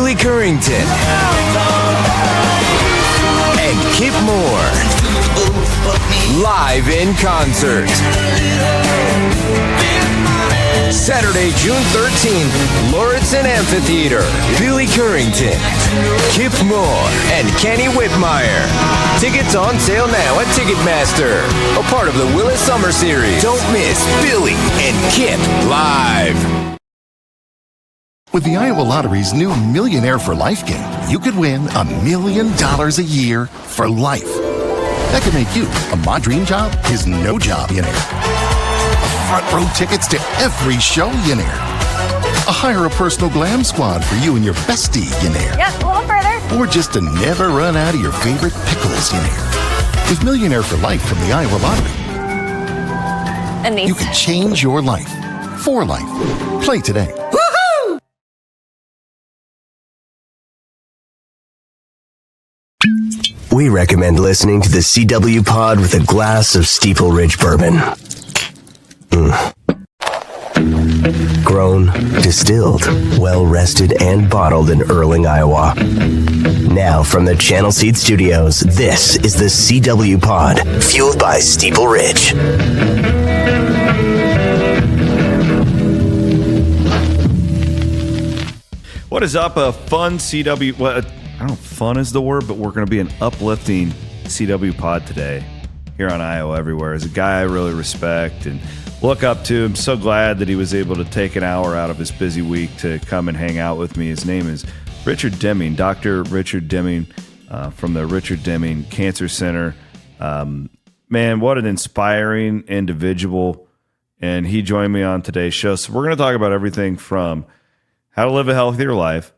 Billy Currington, and Kip Moore. Live in concert. Saturday, June 13th, Lauritsen Amphitheater. Billy Currington, Kip Moore, and Kenny Whitmire. Tickets on sale now at Ticketmaster. A part of the Willis Summer Series. Don't miss Billy and Kip live. With the Iowa Lottery's new Millionaire for Life game, you could win $1 million a year for life. That could make you a My Dream Job is No Job-ionaire. Front row tickets to every show-yonaire. A hire a personal glam squad for you and your bestie-yonaire. Yep, a little further. Or just to never run out of your favorite pickles-yonaire. With Millionaire for Life from the Iowa Lottery, Amazing. You can change your life for life. Play today. Woohoo! We recommend listening to the CW Pod with a glass of Steeple Ridge Bourbon. Grown, distilled, well-rested, and bottled in Erling, Iowa. Now from the Channel Seed Studios, this is the CW Pod, fueled by Steeple Ridge. What is up? A fun CW... Well, I don't know if fun is the word, but we're going to be an uplifting CW Pod today here on Iowa Everywhere. As a guy I really respect and look up to. I'm so glad that he was able to take an hour out of his busy week to come and hang out with me. His name is Richard Deming, Dr. Richard Deming from the Richard Deming Cancer Center. Man, what an inspiring individual. And he joined me on today's show. So we're going to talk about everything from how to live a healthier life.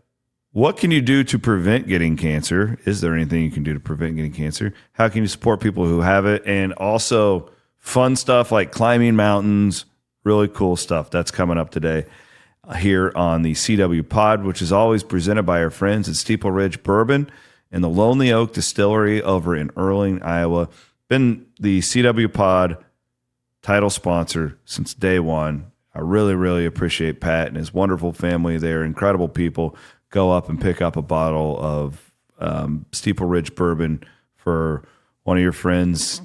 What can you do to prevent getting cancer? Is there anything you can do to prevent getting cancer? How can you support people who have it? And also fun stuff like climbing mountains, really cool stuff. That's coming up today here on the CW Pod, which is always presented by our friends at Steeple Ridge Bourbon and the Lonely Oak Distillery over in Erling, Iowa. Been the CW Pod title sponsor since day one. I really, really appreciate Pat and his wonderful family. They're incredible people. Go up and pick up a bottle of Steeple Ridge Bourbon for one of your friends.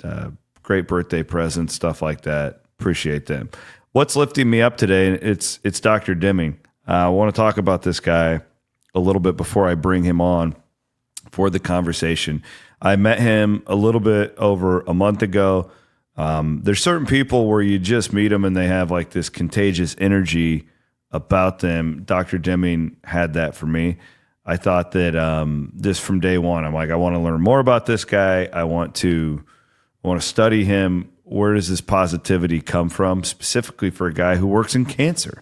Great birthday presents, stuff like that. Appreciate them. What's lifting me up today? It's Dr. Deming. I want to talk about this guy a little bit before I bring him on for the conversation. I met him a little bit over a month ago. There's certain people where you just meet them and they have like this contagious energy about them. Dr. Deming had that for me. I thought that just from day one, I'm like, I want to learn more about this guy. I want to study him. Where does this positivity come from, specifically for a guy who works in cancer,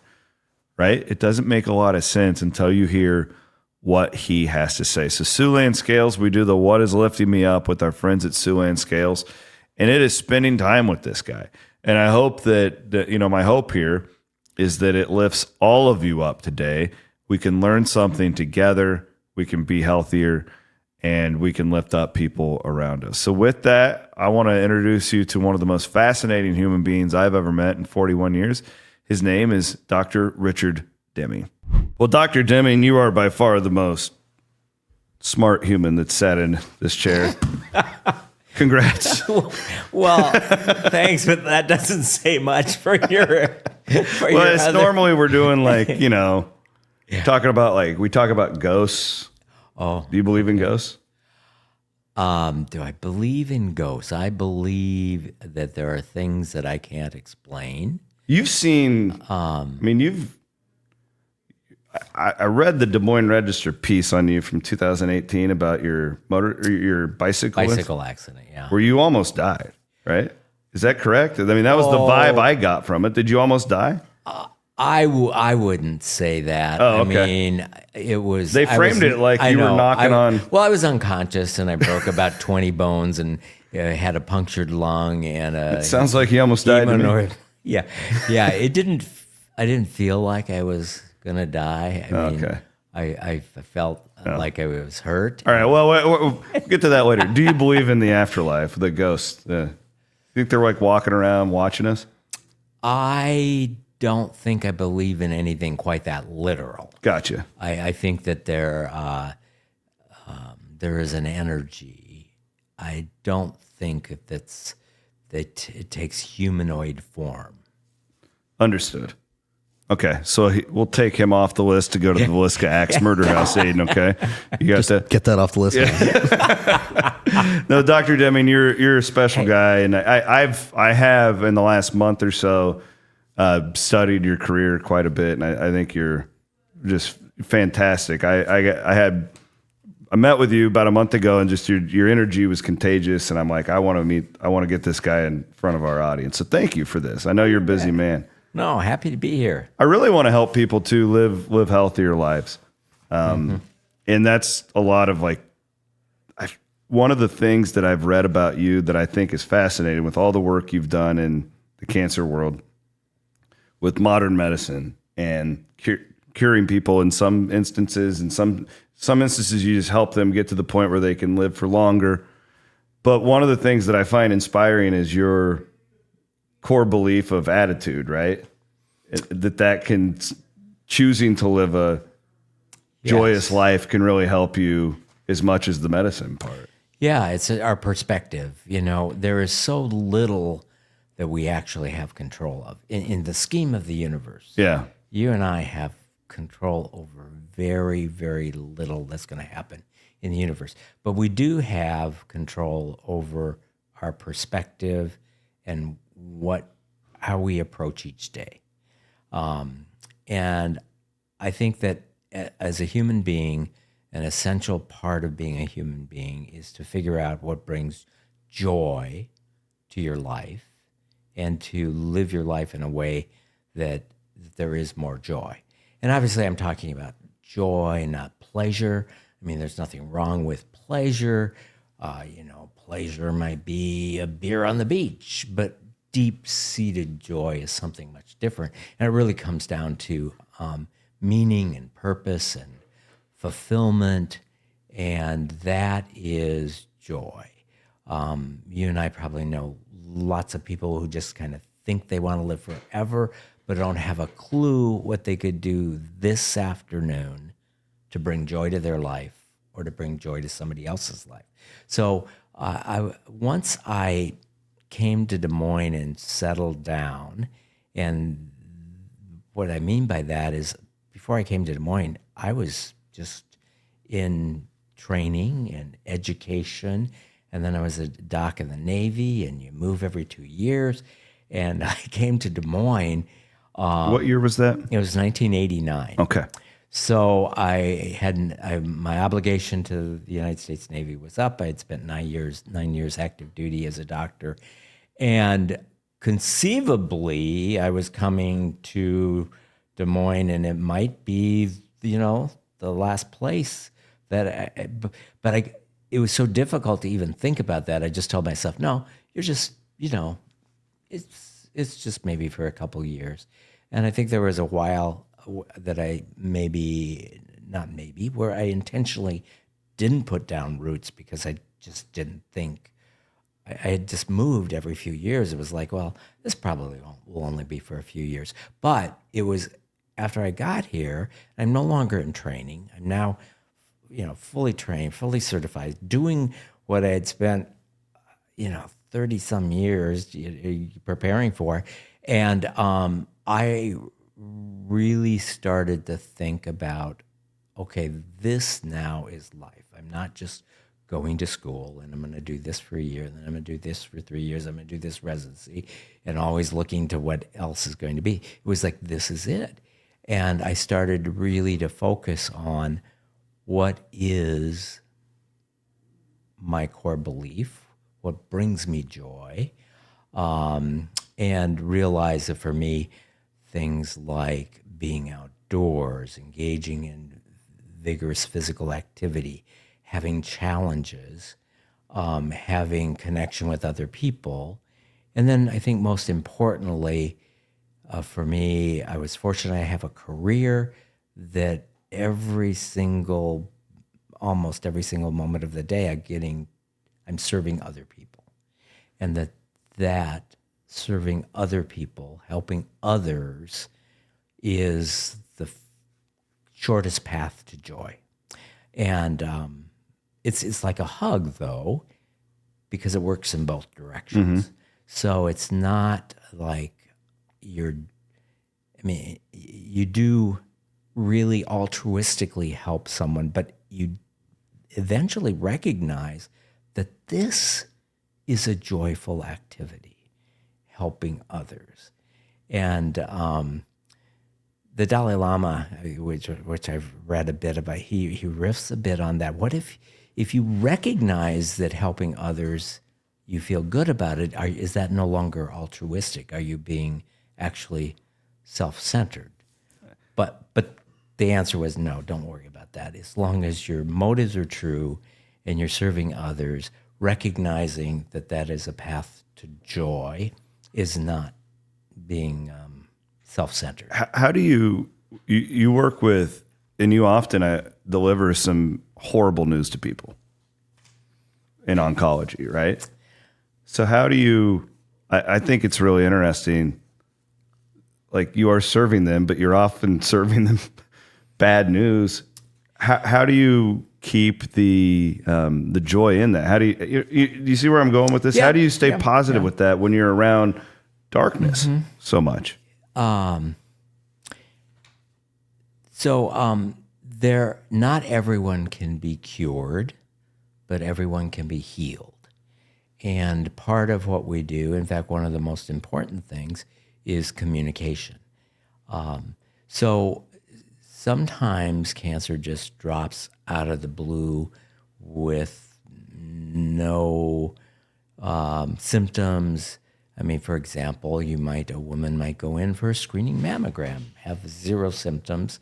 right? It doesn't make a lot of sense until you hear what he has to say. So Siouxland Scales, we do the What is Lifting Me Up with our friends at Siouxland Scales, and it is spending time with this guy. And I hope that my hope here is that it lifts all of you up today. We can learn something together. We can be healthier, and we can lift up people around us. So with that, I want to introduce you to one of the most fascinating human beings I've ever met in 41 years. His name is Dr. Richard Deming. Well, Dr. Deming, you are by far the most smart human that's sat in this chair. Congrats. Well, thanks, but that doesn't say much for your. Normally we're doing talking about we talk about ghosts. Oh, do you believe in ghosts? Do I believe in ghosts? I believe that there are things that I can't explain. You've seen. I read the Des Moines Register piece on you from 2018 about your bicycle accident, yeah. Where you almost died, right? Is that correct? I mean, that was the vibe I got from it. Did you almost die? I wouldn't say that. Oh, okay. I mean, it was... They framed it like you were knocking on... Well, I was unconscious, and I broke about 20 bones, and had a punctured lung, and it sounds like you almost died to me. Yeah. I didn't feel like I was going to die. I mean, okay. I felt like I was hurt. All right, well, we'll get to that later. Do you believe in the afterlife, the ghosts? You think they're like walking around watching us? I don't think I believe in anything quite that literal. Gotcha. I think that there is an energy. I don't think that it takes humanoid form. Understood. Okay, so we'll take him off the list to go to the Villisca Axe Murder House, Aiden. Okay, you got that? Get that off the list. No, Dr. Deming, you're a special guy, and I have in the last month or so studied your career quite a bit, and I think you're just fantastic. I met with you about a month ago, and just your energy was contagious, and I'm like, I want to get this guy in front of our audience. So thank you for this. I know you're a busy man. No, happy to be here. I really want to help people to live healthier lives, and that's a lot of one of the things that I've read about you that I think is fascinating with all the work you've done in the cancer world, with modern medicine and curing people in some instances, and some instances you just help them get to the point where they can live for longer. But one of the things that I find inspiring is your core belief of attitude, right? That can, choosing to live a joyous life can really help you as much as the medicine part. Yeah, it's our perspective. There is so little that we actually have control of in the scheme of the universe. Yeah. You and I have control over very, very little that's going to happen in the universe. But we do have control over our perspective and how we approach each day. And I think that as a human being, an essential part of being a human being is to figure out what brings joy to your life and to live your life in a way that there is more joy. And obviously I'm talking about joy, not pleasure. I mean, there's nothing wrong with pleasure. Pleasure might be a beer on the beach, but deep-seated joy is something much different. And it really comes down to meaning and purpose and fulfillment, and that is joy. You and I probably know lots of people who just kind of think they want to live forever, but don't have a clue what they could do this afternoon to bring joy to their life or to bring joy to somebody else's life. So once I came to Des Moines and settled down, and what I mean by that is before I came to Des Moines, I was just in training and education, and then I was a doc in the Navy, and you move every 2 years, and I came to Des Moines. What year was that? It was 1989. Okay. So my obligation to the United States Navy was up. I had spent 9 years active duty as a doctor, and conceivably I was coming to Des Moines, and it might be the last place that it was so difficult to even think about that. I just told myself, no, you're just it's just maybe for a couple years. And I think there was a while that where I intentionally didn't put down roots because I just didn't think. I had just moved every few years. It was like, well, this probably will only be for a few years. But it was after I got here, I'm no longer in training. I'm now, fully trained, fully certified, doing what I had spent, 30 some years preparing for. And I really started to think about, okay, this now is life. I'm not just going to school and I'm going to do this for a year, and then I'm going to do this for 3 years. I'm going to do this residency, and always looking to what else is going to be. It was like, this is it. And I started really to focus on what is my core belief, what brings me joy, and realize that for me, things like being outdoors, engaging in vigorous physical activity, having challenges, having connection with other people. And then I think most importantly, for me, I was fortunate I have a career that almost every single moment of the day, I'm serving other people. And that serving other people, helping others is the shortest path to joy. And it's like a hug, though, because it works in both directions. So it's not like you do really altruistically help someone, but you eventually recognize that this is a joyful activity, helping others. And the Dalai Lama, which I've read a bit about, he riffs a bit on that. What if you recognize that helping others, you feel good about it, is that no longer altruistic? Are you being actually self-centered? But the answer was no, don't worry about that. As long as your motives are true and you're serving others, recognizing that that is a path to joy is not being self-centered. How do you work with, and you often deliver some horrible news to people in oncology, right? So how do you, I think it's really interesting, like you are serving them, but you're often serving them bad news. How do you keep the joy in that? How do you see where I'm going with this? Yeah, How do you stay positive with that when you're around darkness so much? Not everyone can be cured, but everyone can be healed. And part of what we do, in fact, one of the most important things, is communication. So sometimes cancer just drops out of the blue with no symptoms. I mean, for example, a woman might go in for a screening mammogram, have 0 symptoms,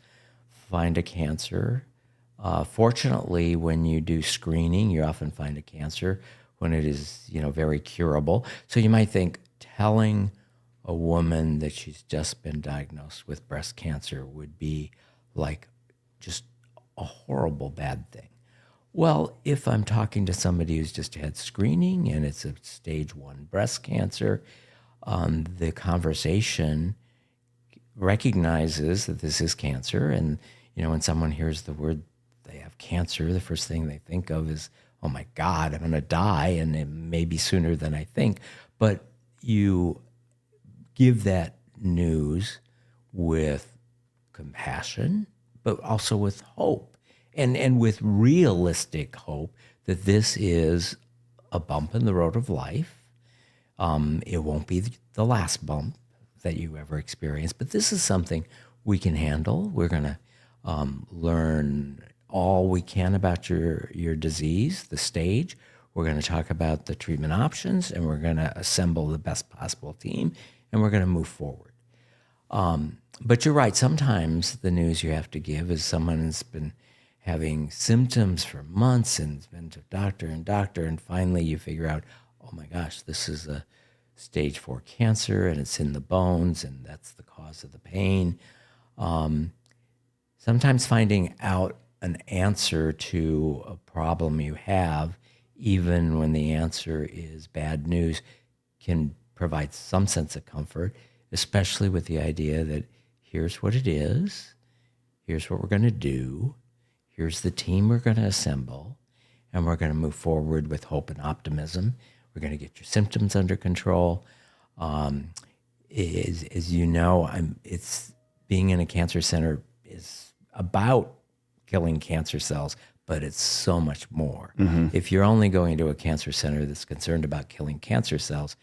find a cancer. Fortunately, when you do screening, you often find a cancer when it is, very curable. So you might think telling a woman that she's just been diagnosed with breast cancer would be like just a horrible bad thing. Well, if I'm talking to somebody who's just had screening and it's a stage 1 breast cancer, the conversation recognizes that this is cancer. And, when someone hears the word they have cancer, the first thing they think of is, oh my God, I'm going to die, and it may be sooner than I think. But you give that news with compassion, but also with hope, and with realistic hope that this is a bump in the road of life. It won't be the last bump that you ever experience, but this is something we can handle. We're going to learn all we can about your disease, the stage. We're going to talk about the treatment options, and we're going to assemble the best possible team, and we're going to move forward. But you're right. Sometimes the news you have to give is someone has been having symptoms for months and has been to doctor, and finally you figure out, oh my gosh, this is a stage 4 cancer, and it's in the bones, and that's the cause of the pain. Sometimes finding out an answer to a problem you have, even when the answer is bad news, can provide some sense of comfort, especially with the idea that here's what it is, here's what we're going to do, here's the team we're going to assemble, and we're going to move forward with hope and optimism. We're going to get your symptoms under control. As you know, it's being in a cancer center is about killing cancer cells, but it's so much more. If you're only going to a cancer center that's concerned about killing cancer cells,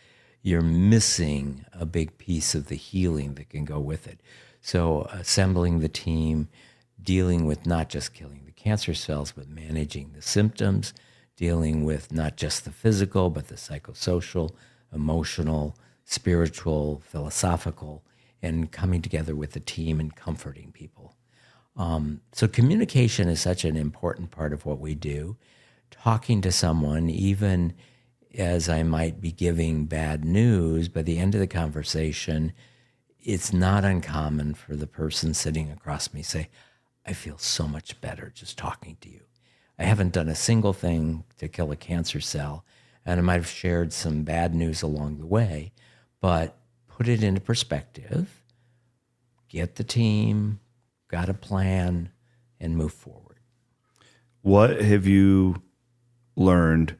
you're missing a big piece of the healing that can go with it. So assembling the team, dealing with not just killing the cancer cells, but managing the symptoms, dealing with not just the physical, but the psychosocial, emotional, spiritual, philosophical, and coming together with the team and comforting people. So communication is such an important part of what we do. Talking to someone, even as I might be giving bad news, by the end of the conversation, it's not uncommon for the person sitting across me say, I feel so much better just talking to you. I haven't done a single thing to kill a cancer cell, and I might have shared some bad news along the way, but put it into perspective, get the team, got a plan, and move forward. What have you learned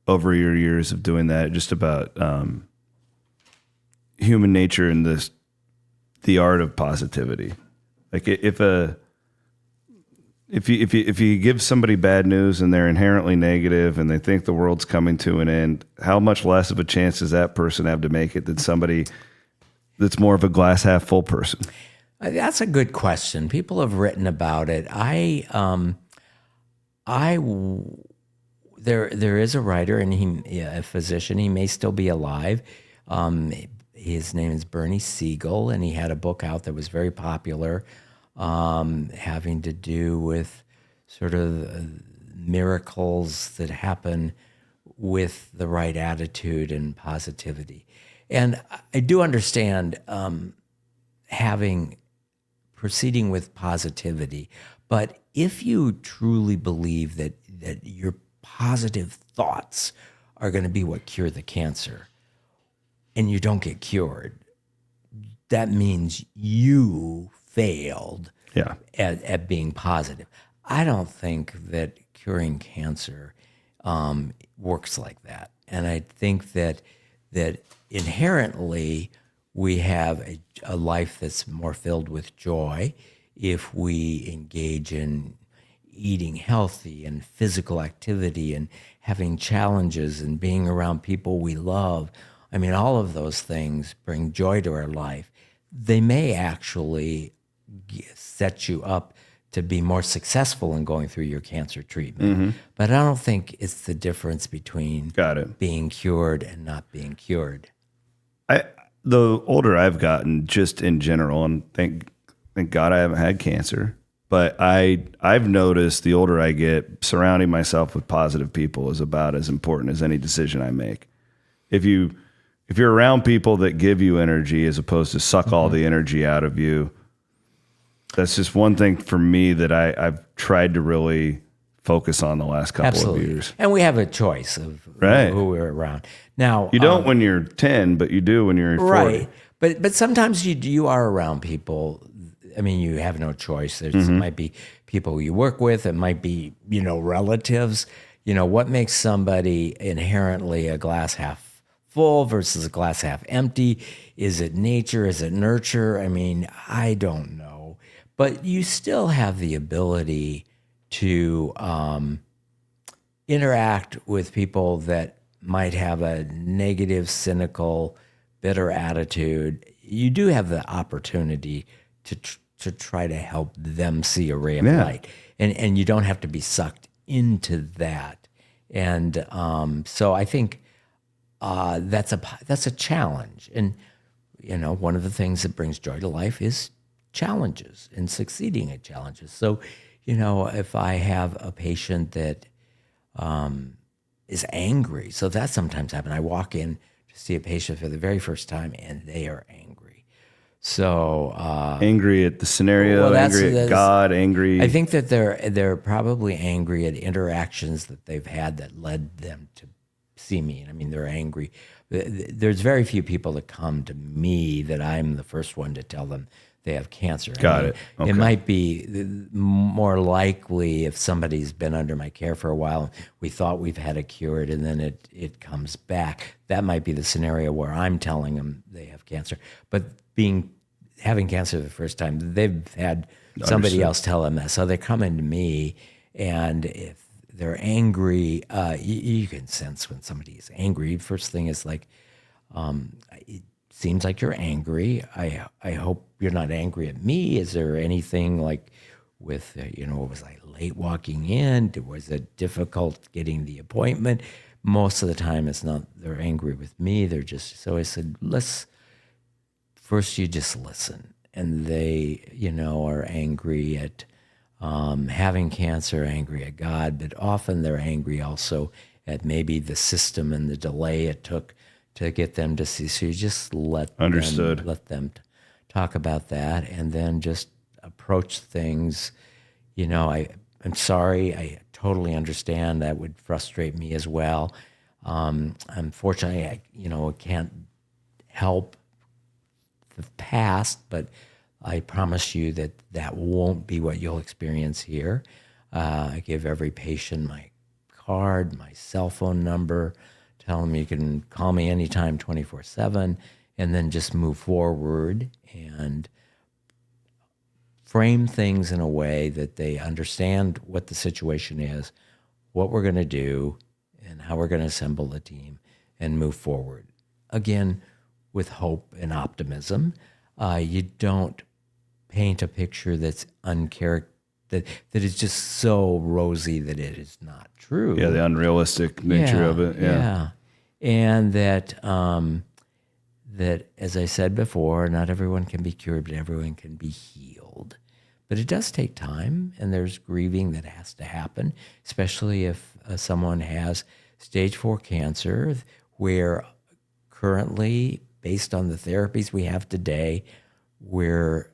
over your years of doing that, just about human nature and the art of positivity? Like if you give somebody bad news and they're inherently negative and they think the world's coming to an end, how much less of a chance does that person have to make it than somebody that's more of a glass half full person? That's a good question. People have written about it. There is a writer and a physician. He may still be alive. His name is Bernie Siegel, and he had a book out that was very popular, having to do with sort of miracles that happen with the right attitude and positivity. And I do understand proceeding with positivity, but if you truly believe that your positive thoughts are going to be what cure the cancer, and you don't get cured, that means you failed at being positive. I don't think that curing cancer works like that. And I think that inherently we have a life that's more filled with joy if we engage in eating healthy and physical activity and having challenges and being around people we love. I mean, all of those things bring joy to our life. They may actually set you up to be more successful in going through your cancer treatment. But I don't think it's the difference between being cured and not being cured. The older I've gotten, just in general, and thank God I haven't had cancer, but I've noticed the older I get, surrounding myself with positive people is about as important as any decision I make. If you're around people that give you energy as opposed to suck all the energy out of you, that's just one thing for me that I've tried to really focus on the last couple of years. And we have a choice of who we're around. Now, you don't when you're 10, but you do when you're 40. Right. But sometimes you are around people. I mean, you have no choice. It might be people you work with. It might be, relatives. What makes somebody inherently a glass half full versus a glass half empty? Is it nature? Is it nurture? I mean, I don't know. But you still have the ability to interact with people that might have a negative, cynical, bitter attitude. You do have the opportunity to try to help them see a ray of light. And you don't have to be sucked into that. And so I think that's a challenge. And, one of the things that brings joy to life is challenges and succeeding at challenges. So, if I have a patient that is angry, so that sometimes happens. I walk in to see a patient for the very first time and they are angry. So angry at the scenario, angry at God, angry. I think that they're probably angry at interactions that they've had that led them to see me. I mean, they're angry. There's very few people that come to me that I'm the first one to tell them they have cancer. Got it. Okay. It might be more likely if somebody's been under my care for a while, we thought we've had it cured, and then it comes back. That might be the scenario where I'm telling them they have cancer. But having cancer the first time, they've had somebody else tell them that. So they're coming to me, and if they're angry, you can sense when somebody is angry. First thing is like, it seems like you're angry. I hope you're not angry at me. Is there anything like with, was I late walking in? Was it difficult getting the appointment? Most of the time it's not they're angry with me. They're just, so I said, first you just listen. And they, are angry at having cancer, angry at God, but often they're angry also at maybe the system and the delay it took to get them to see. So you just let them talk about that, and then just approach things. I'm sorry. I totally understand. That would frustrate me as well. Unfortunately, I can't help the past, but I promise you that that won't be what you'll experience here. I give every patient my card, my cell phone number, tell them you can call me anytime 24/7, and then just move forward and frame things in a way that they understand what the situation is, what we're going to do, and how we're going to assemble the team and move forward. Again, with hope and optimism. You don't paint a picture that's that is just so rosy that it is not true. Yeah, the unrealistic nature of it. Yeah. And that that, as I said before, not everyone can be cured, but everyone can be healed. But it does take time, and there's grieving that has to happen, especially if someone has stage 4 cancer, where currently, based on the therapies we have today, we're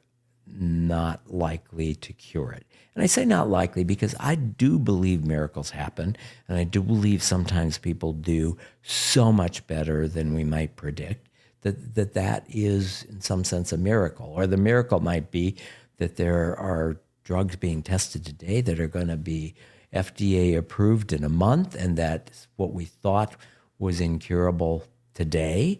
not likely to cure it. And I say not likely because I do believe miracles happen, and I do believe sometimes people do so much better than we might predict, that is in some sense a miracle. Or the miracle might be that there are drugs being tested today that are going to be FDA approved in a month, and that what we thought was incurable today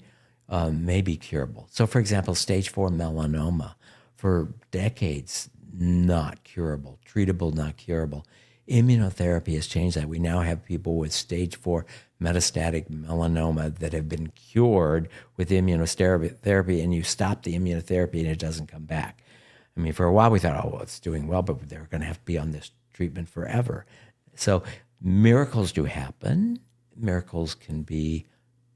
may be curable. So for example, stage 4 melanoma, for decades, not curable, treatable, not curable. Immunotherapy has changed that. We now have people with stage 4 metastatic melanoma that have been cured with immunotherapy, and you stop the immunotherapy and it doesn't come back. I mean, for a while we thought, oh, well, it's doing well, but they're going to have to be on this treatment forever. So miracles do happen. Miracles can be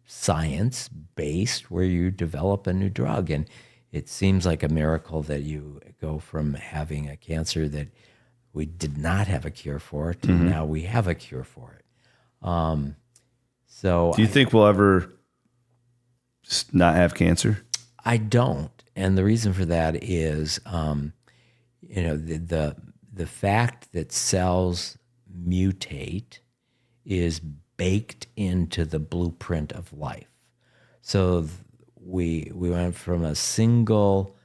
science-based, where you develop a new drug. And it seems like a miracle that you go from having a cancer that we did not have a cure for to now we have a cure for it. So do you think we'll ever not have cancer? I don't. And the reason for that is, the fact that cells mutate is baked into the blueprint of life. So we went from a single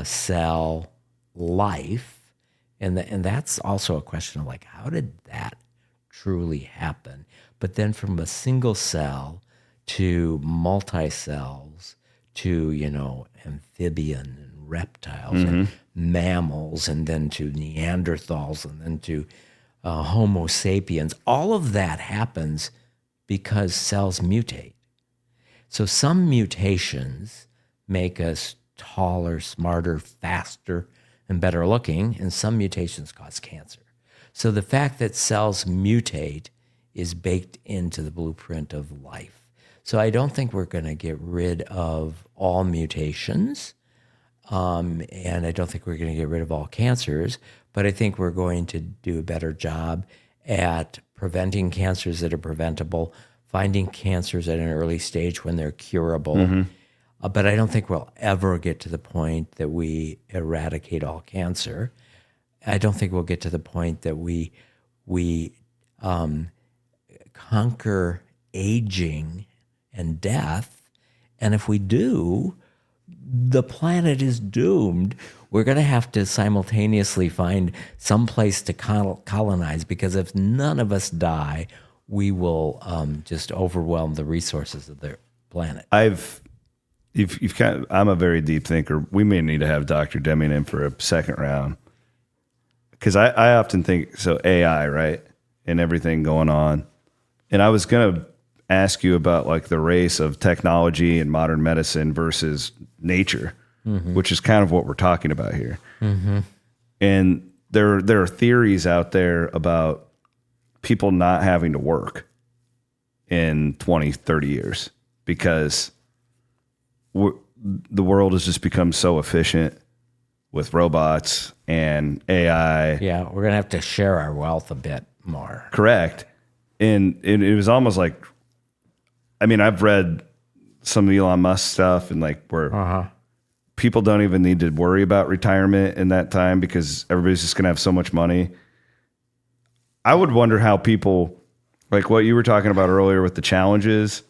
cell life, and that's also a question of like, how did that truly happen? But then from a single cell to multi-cells to, amphibian and reptiles and mammals, and then to Neanderthals, and then to Homo sapiens. All of that happens because cells mutate. So some mutations make us taller, smarter, faster, and better looking, and some mutations cause cancer. So the fact that cells mutate is baked into the blueprint of life. So I don't think we're going to get rid of all mutations, and I don't think we're going to get rid of all cancers, but I think we're going to do a better job at preventing cancers that are preventable, finding cancers at an early stage when they're curable. But I don't think we'll ever get to the point that we eradicate all cancer. I don't think we'll get to the point that we conquer aging and death. And if we do, the planet is doomed. We're going to have to simultaneously find some place to colonize, because if none of us die, we will just overwhelm the resources of the planet. I'm a very deep thinker. We may need to have Dr. Deming in for a second round, because I often think, so AI, right, and everything going on. And I was going to ask you about like the race of technology and modern medicine versus nature, which is kind of what we're talking about here. And there are theories out there about people not having to work in 20, 30 years because the world has just become so efficient with robots and AI. Yeah, we're going to have to share our wealth a bit more. Correct. And it was almost like, I mean, I've read some of Elon Musk stuff, and like where people don't even need to worry about retirement in that time because everybody's just going to have so much money. I would wonder how people, like what you were talking about earlier with the challenges,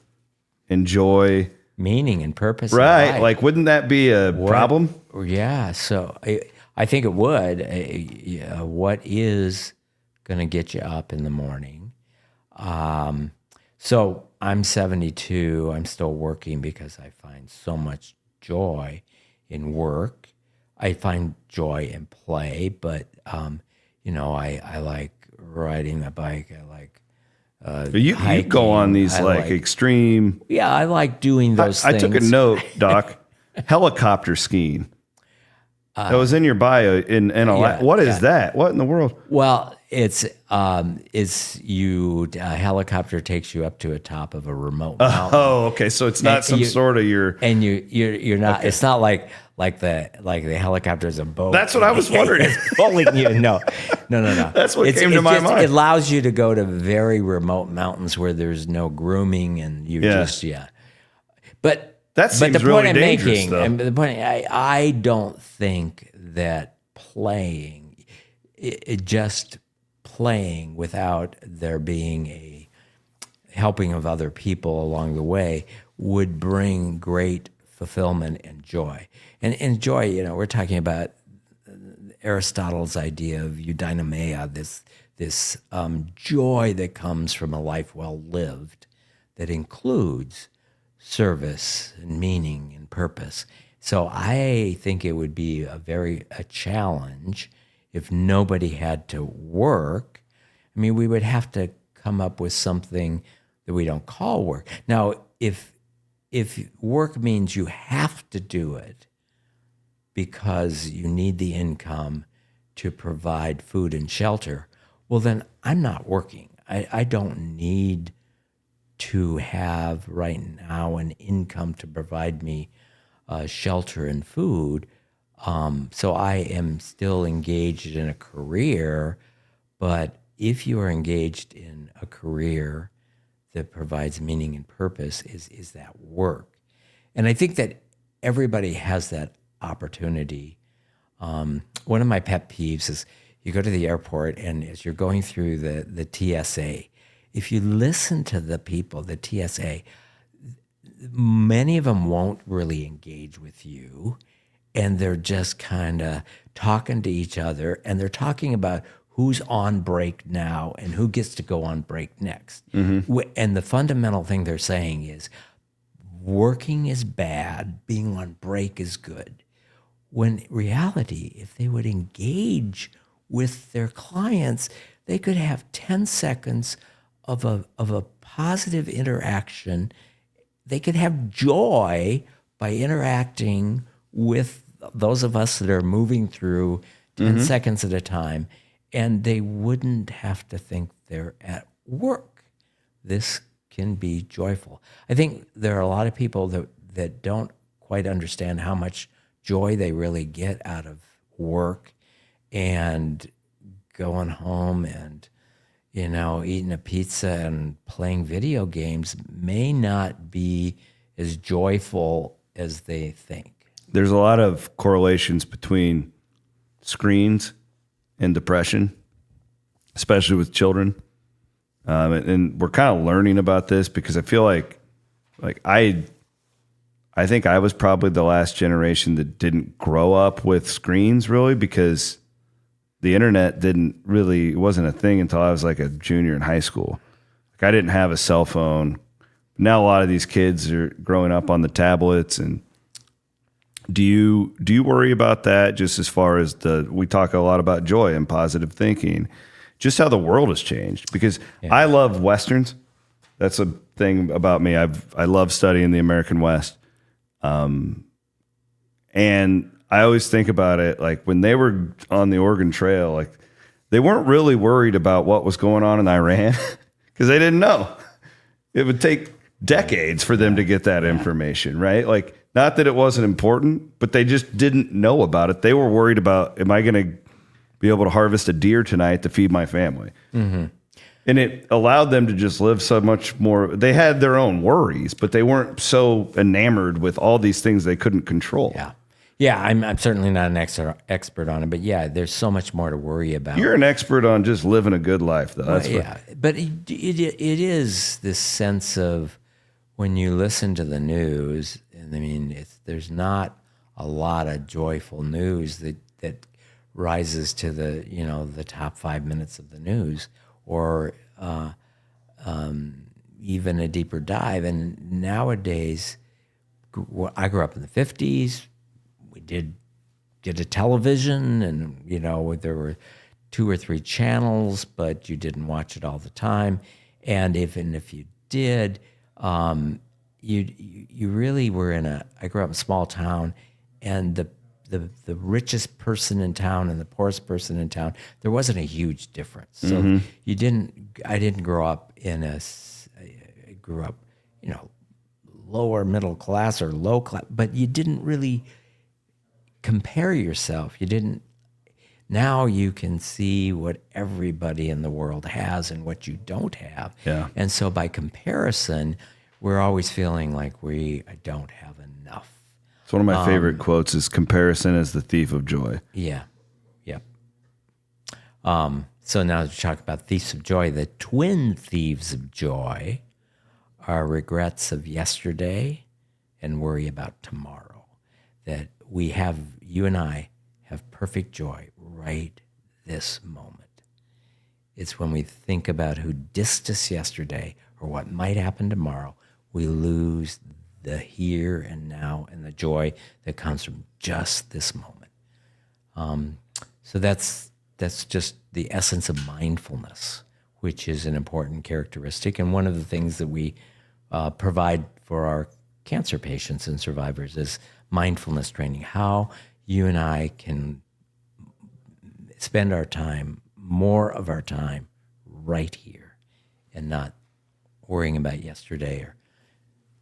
enjoy meaning and purpose. Right. Like, wouldn't that be a problem? Yeah, so I think it would. What is going to get you up in the morning? So I'm 72. I'm still working because I find so much joy in work. I find joy in play, but I like riding the bike. I like You hiking. go on these I like extreme. Yeah, I like doing those I things. took a note, Doc. Helicopter skiing. That was in your bio. What is that? What in the world? Well, it's a helicopter takes you up to a top of a remote mountain. Oh, okay. So it's not sort of your. And you're not. Okay. It's not like the helicopter is a boat. That's what I was wondering. It's pulling you. No. That's what came to my mind. It allows you to go to very remote mountains where there's no grooming and But that seems the point really I'm dangerous, making, though. and the point I don't think that playing, just playing without there being a helping of other people along the way would bring great fulfillment and joy. And joy, we're talking about Aristotle's idea of eudaimonia, this joy that comes from a life well lived that includes service and meaning and purpose. So I think it would be a challenge if nobody had to work. I mean, we would have to come up with something that we don't call work. Now, if work means you have to do it because you need the income to provide food and shelter, well, then I'm not working. I don't need to have right now an income to provide me shelter and food. So I am still engaged in a career, but if you are engaged in a career that provides meaning and purpose, is that work? And I think that everybody has that opportunity. One of my pet peeves is you go to the airport and as you're going through the TSA, if you listen to the people, the TSA, many of them won't really engage with you, and they're just kind of talking to each other, and they're talking about who's on break now and who gets to go on break next. Mm-hmm. And the fundamental thing they're saying is working is bad, being on break is good. When in reality, if they would engage with their clients, they could have 10 seconds of a positive interaction. They could have joy by interacting with those of us that are moving through 10 seconds at a time, and they wouldn't have to think they're at work. This can be joyful. I think there are a lot of people that don't quite understand how much joy they really get out of work and going home and eating a pizza and playing video games may not be as joyful as they think. There's a lot of correlations between screens and depression, especially with children. And we're kind of learning about this because I feel like I think I was probably the last generation that didn't grow up with screens really because the internet it wasn't a thing until I was like a junior in high school. Like I didn't have a cell phone. Now a lot of these kids are growing up on the tablets. And do you worry about that just as far as we talk a lot about joy and positive thinking, just how the world has changed? Because I love Westerns. That's a thing about me. I love studying the American West. And I always think about it, like when they were on the Oregon Trail, like they weren't really worried about what was going on in Iran because they didn't know. It would take decades for them to get that information, right? Like, not that it wasn't important, but they just didn't know about it. They were worried about, am I going to be able to harvest a deer tonight to feed my family? Mm-hmm. And it allowed them to just live so much more. They had their own worries, but they weren't so enamored with all these things they couldn't control. Yeah, I'm certainly not an expert on it, but yeah, there's so much more to worry about. You're an expert on just living a good life, though. But it is this sense of when you listen to the news, and I mean, there's not a lot of joyful news that rises to the top 5 minutes of the news, or even a deeper dive. And nowadays, I grew up in the 50s. We did get a television, and there were 2 or 3 channels, but you didn't watch it all the time. And if you did, you really were I grew up in a small town, and the richest person in town and the poorest person in town, there wasn't a huge difference. So I didn't grow up I grew up, lower middle class or low class, but you didn't really compare yourself. Now you can see what everybody in the world has and what you don't have. Yeah. And so by comparison, we're always feeling like we don't have enough. It's one of my favorite quotes is comparison is the thief of joy. Yeah. Yep. So now to talk about thieves of joy, the twin thieves of joy are regrets of yesterday and worry about tomorrow. That you and I have perfect joy right this moment. It's when we think about who dissed us yesterday or what might happen tomorrow, we lose the here and now and the joy that comes from just this moment. So that's just the essence of mindfulness, which is an important characteristic. And one of the things that we provide for our cancer patients and survivors is mindfulness training, how you and I can spend more of our time right here and not worrying about yesterday or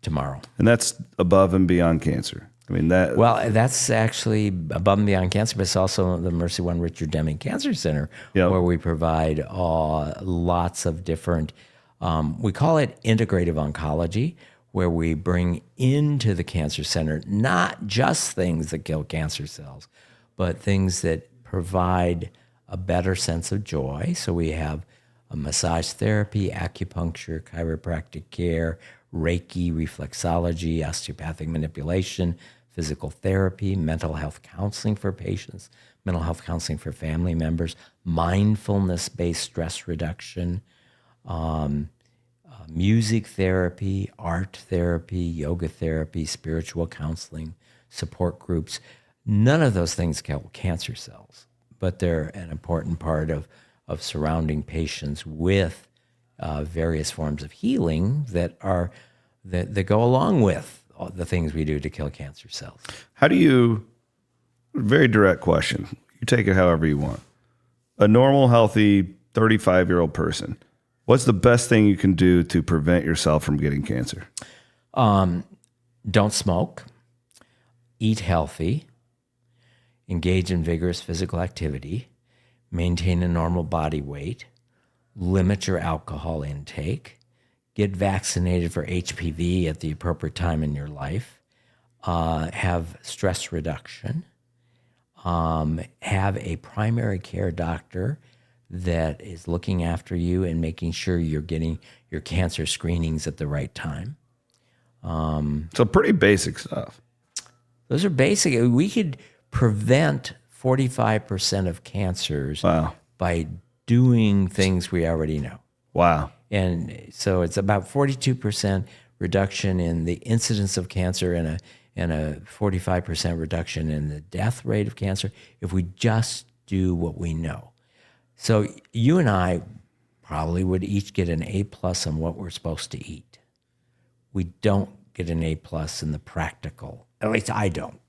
tomorrow. And that's above and beyond cancer. I mean, Well, that's actually above and beyond cancer, but it's also the MercyOne Richard Deming Cancer Center, where we provide lots of different, we call it integrative oncology, where we bring into the cancer center not just things that kill cancer cells, but things that provide a better sense of joy. So we have a massage therapy, acupuncture, chiropractic care, Reiki, reflexology, osteopathic manipulation, physical therapy, mental health counseling for patients, mental health counseling for family members, mindfulness-based stress reduction, music therapy, art therapy, yoga therapy, spiritual counseling, support groups. None of those things kill cancer cells, but they're an important part of surrounding patients with various forms of healing that go along with all the things we do to kill cancer cells. How do you, very direct question, you take it however you want. A normal, healthy 35-year-old person, what's the best thing you can do to prevent yourself from getting cancer? Don't smoke, eat healthy, engage in vigorous physical activity, maintain a normal body weight, limit your alcohol intake, get vaccinated for HPV at the appropriate time in your life, have stress reduction, have a primary care doctor that is looking after you and making sure you're getting your cancer screenings at the right time. So pretty basic stuff. Those are basic. We could prevent 45% of cancers by doing things we already know. Wow. And so it's about 42% reduction in the incidence of cancer and a 45% reduction in the death rate of cancer if we just do what we know. So you and I probably would each get an A+ on what we're supposed to eat. We don't get an A+ in the practical. At least I don't.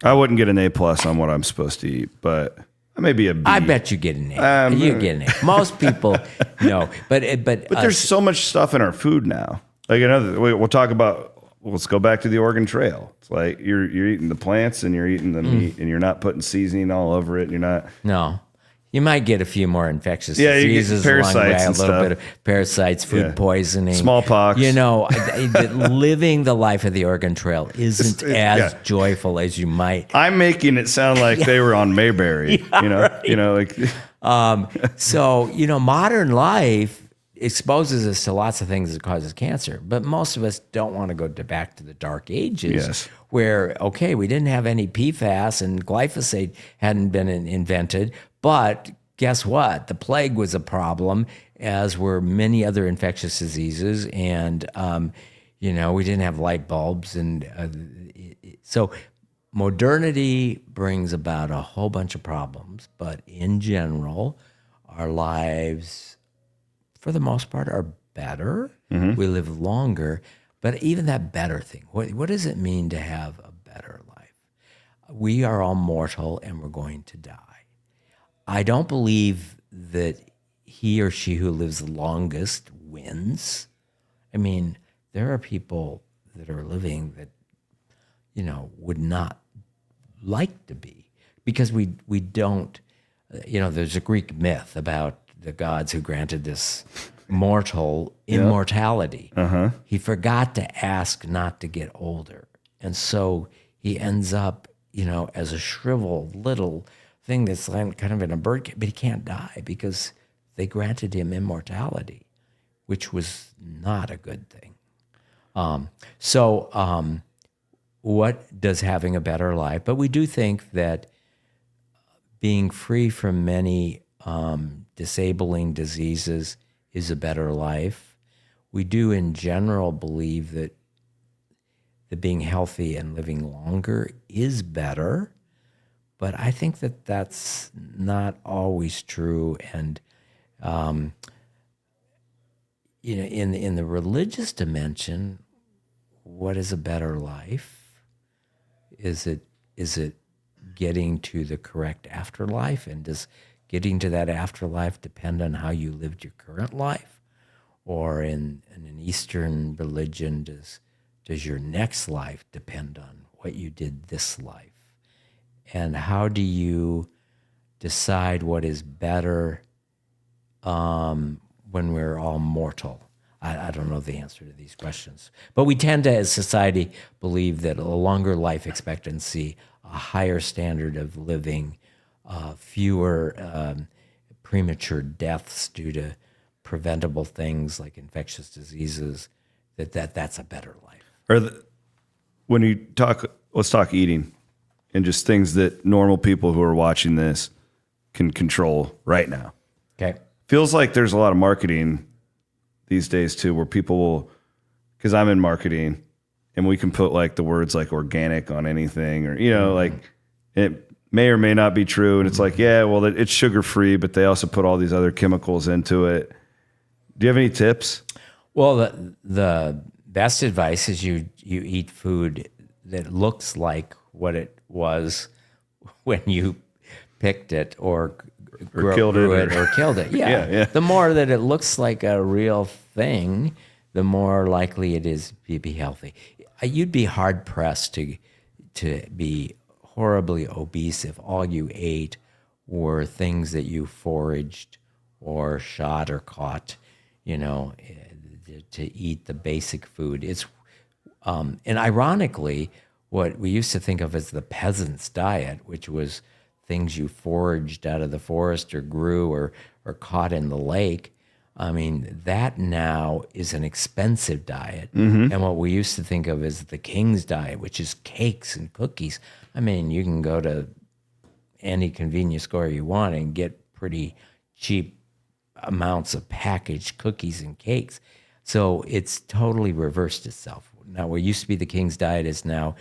I wouldn't get an A+ on what I'm supposed to eat, but maybe a B. I bet you get an A. You get an A. Most people no, but there's so much stuff in our food now. Like we'll talk about. Let's go back to the Oregon Trail. It's like you're eating the plants and you're eating the meat, and you're not putting seasoning all over it. And you're not. No. You might get a few more infectious you diseases get parasites along the way, and a little stuff. bit of parasites, food poisoning, smallpox. Living the life of the Oregon Trail isn't as joyful as you might. I'm making it sound like they were on Mayberry. So modern life exposes us to lots of things that causes cancer. But most of us don't want to go back to the dark ages Yes. where, okay, we didn't have any PFAS and glyphosate hadn't been invented, but guess what? The plague was a problem, as were many other infectious diseases. And, we didn't have light bulbs. And so modernity brings about a whole bunch of problems, but in general, our lives, for the most part, are better. We live longer, but even that better thing, what does it mean to have a better life? We are all mortal and we're going to die. I don't believe that he or she who lives the longest wins. I mean, there are people that are living that, would not like to be, because we don't, there's a Greek myth about the gods who granted this mortal immortality. He forgot to ask not to get older. And so he ends up, as a shriveled little thing that's kind of in a bird cage, but he can't die because they granted him immortality, which was not a good thing. What does having a better life? But we do think that being free from many disabling diseases is a better life. We do in general believe that being healthy and living longer is better, but I think that that's not always true. And in the religious dimension, what is a better life? Is it getting to the correct afterlife? And does getting to that afterlife depend on how you lived your current life? Or in an Eastern religion, does your next life depend on what you did this life? And how do you decide what is better when we're all mortal? I don't know the answer to these questions. But we tend to, as society, believe that a longer life expectancy, a higher standard of living, fewer premature deaths due to preventable things like infectious diseases, that's a better life. When you talk, let's talk eating and just things that normal people who are watching this can control right now. Okay. Feels like there's a lot of marketing these days too, where people will, because I'm in marketing and we can put like the words like organic on anything, or, like it may or may not be true. And it's like, yeah, well, it's sugar free, but they also put all these other chemicals into it. Do you have any tips? Well, the best advice is you eat food that looks like what it was when you picked it or killed it or killed it. Yeah. Yeah. The more that it looks like a real thing, the more likely it is to be healthy. You'd be hard pressed to be horribly obese if all you ate were things that you foraged or shot or caught, to eat the basic food. It's and ironically, what we used to think of as the peasant's diet, which was things you foraged out of the forest or grew or caught in the lake, I mean, that now is an expensive diet. And what we used to think of as the king's diet, which is cakes and cookies. I mean, you can go to any convenience store you want and get pretty cheap amounts of packaged cookies and cakes. So it's totally reversed itself. Now, what used to be the king's diet is now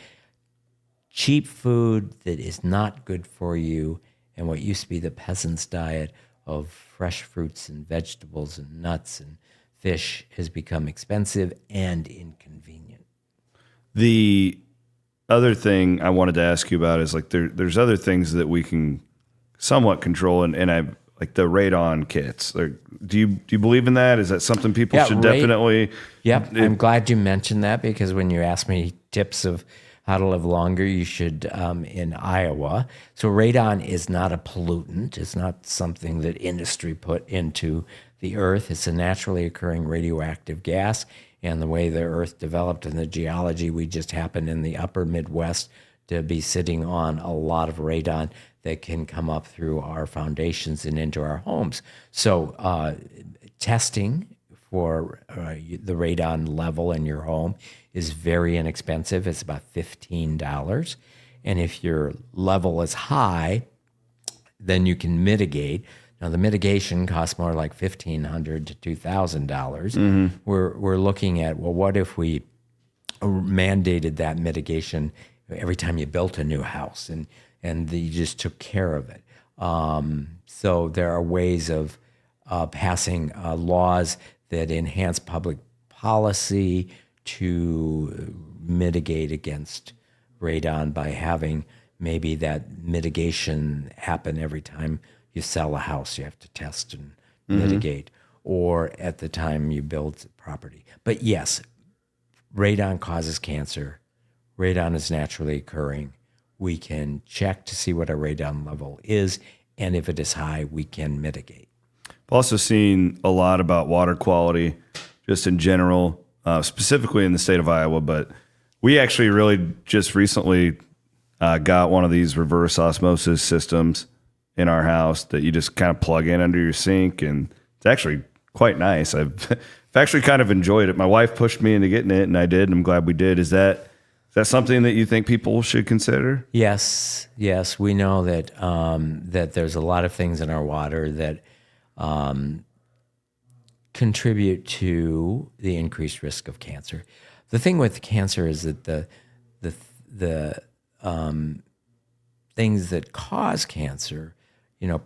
cheap food that is not good for you, and what used to be the peasant's diet of fresh fruits and vegetables and nuts and fish has become expensive and inconvenient. The other thing I wanted to ask you about is like there's other things that we can somewhat control, and I like the radon kits. Do you believe in that? Is that something people should definitely? Yep, I'm glad you mentioned that, because when you asked me tips of how to live longer, you should in Iowa. So radon is not a pollutant. It's not something that industry put into the earth. It's a naturally occurring radioactive gas. And the way the earth developed in the geology, we just happen in the upper Midwest to be sitting on a lot of radon that can come up through our foundations and into our homes. So testing for the radon level in your home is very inexpensive. It's about $15. And if your level is high, then you can mitigate. Now, the mitigation costs more like $1,500 to $2,000. We're looking at, well, what if we mandated that mitigation every time you built a new house and you just took care of it? So there are ways of passing laws that enhance public policy to mitigate against radon by having maybe that mitigation happen every time you sell a house. You have to test and mitigate, or at the time you build property. But yes, radon causes cancer. Radon is naturally occurring. We can check to see what our radon level is, and if it is high, we can mitigate. I've also seen a lot about water quality just in general, specifically in the state of Iowa, but we actually really just recently got one of these reverse osmosis systems in our house that you just kind of plug in under your sink, and it's actually quite nice. I've actually kind of enjoyed it. My wife pushed me into getting it, and I did, and I'm glad we did. Is that something that you think people should consider? Yes. We know that that there's a lot of things in our water that contribute to the increased risk of cancer. The thing with cancer is that the things that cause cancer,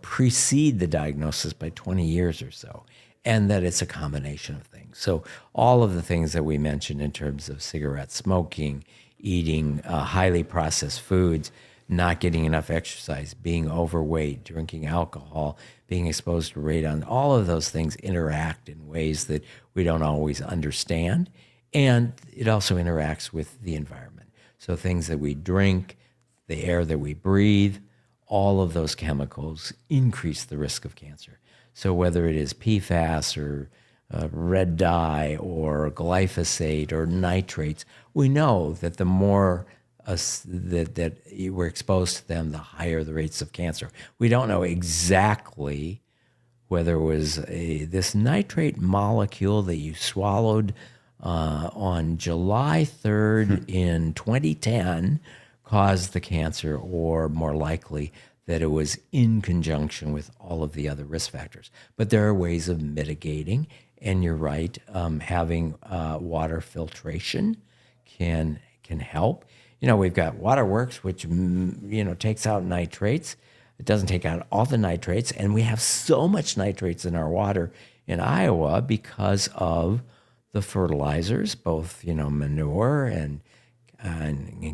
precede the diagnosis by 20 years or so, and that it's a combination of things. So all of the things that we mentioned in terms of cigarette smoking, eating highly processed foods, not getting enough exercise, being overweight, drinking alcohol, being exposed to radon, all of those things interact in ways that we don't always understand. And it also interacts with the environment. So things that we drink, the air that we breathe, all of those chemicals increase the risk of cancer. So whether it is PFAS or red dye or glyphosate or nitrates, we know that the more that we're exposed to them, the higher the rates of cancer. We don't know exactly whether it was this nitrate molecule that you swallowed on July 3rd in 2010 caused the cancer, or more likely that it was in conjunction with all of the other risk factors. But there are ways of mitigating, and you're right, having water filtration can help. We've got Waterworks, which takes out nitrates. It doesn't take out all the nitrates, and we have so much nitrates in our water in Iowa because of the fertilizers, both manure and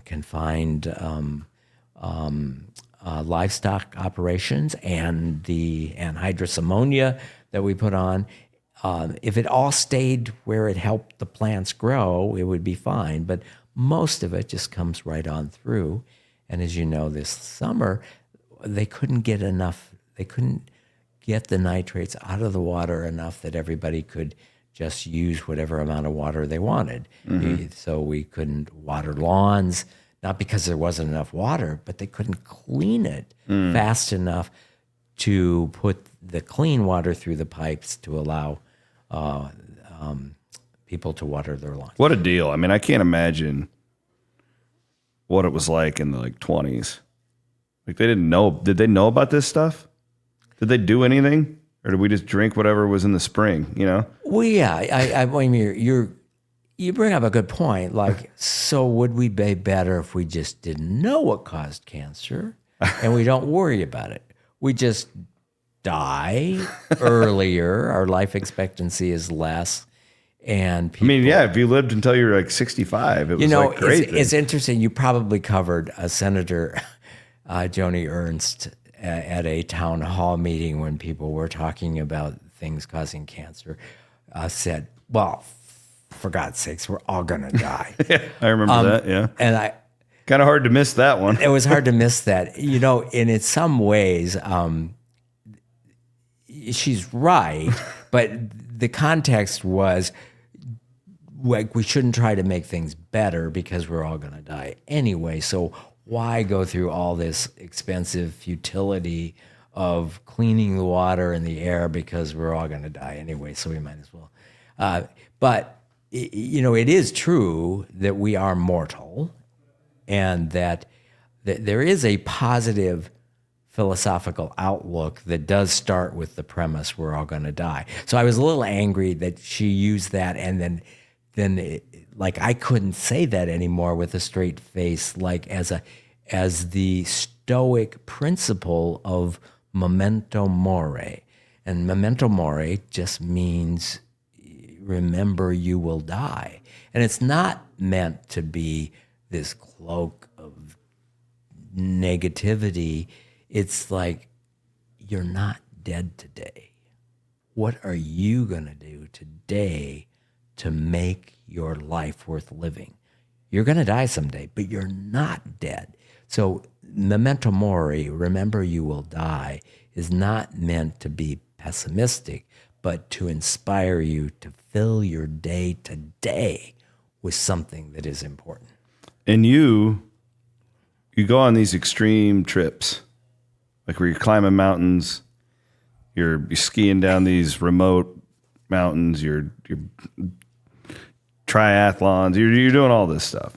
confined livestock operations, and the anhydrous ammonia that we put on. If it all stayed where it helped the plants grow, it would be fine. But most of it just comes right on through. And as you know, this summer, they couldn't get enough. They couldn't get the nitrates out of the water enough that everybody could just use whatever amount of water they wanted. So we couldn't water lawns, not because there wasn't enough water, but they couldn't clean it fast enough to put the clean water through the pipes to allow people to water their lawns. What a deal. I mean, I can't imagine what it was like in the 20s. Like, they didn't know. Did they know about this stuff? Did they do anything? Or did we just drink whatever was in the spring, Well, yeah. I mean, you bring up a good point. So would we be better if we just didn't know what caused cancer and we don't worry about it? We just die earlier. Our life expectancy is less. And people, if you lived until you were 65, it was crazy. It's interesting. You probably covered Senator Joni Ernst at a town hall meeting when people were talking about things causing cancer, said, well, for God's sakes, we're all going to die. I remember that, yeah. And kind of hard to miss that one. It was hard to miss that. And in some ways, she's right, but the context was, we shouldn't try to make things better because we're all going to die anyway. So why go through all this expensive futility of cleaning the water and the air because we're all going to die anyway? So we might as well. But it is true that we are mortal, and that there is a positive philosophical outlook that does start with the premise we're all going to die. So I was a little angry that she used that, and then I couldn't say that anymore with a straight face, like as the Stoic principle of memento mori. And memento mori just means remember you will die. And it's not meant to be this cloak of negativity. It's like, you're not dead today. What are you going to do today to make your life worth living? You're going to die someday, but you're not dead. So memento mori, remember you will die, is not meant to be pessimistic, but to inspire you to fill your day today with something that is important. And you go on these extreme trips, like where you're climbing mountains, you're skiing down these remote mountains, you're triathlons, you're doing all this stuff.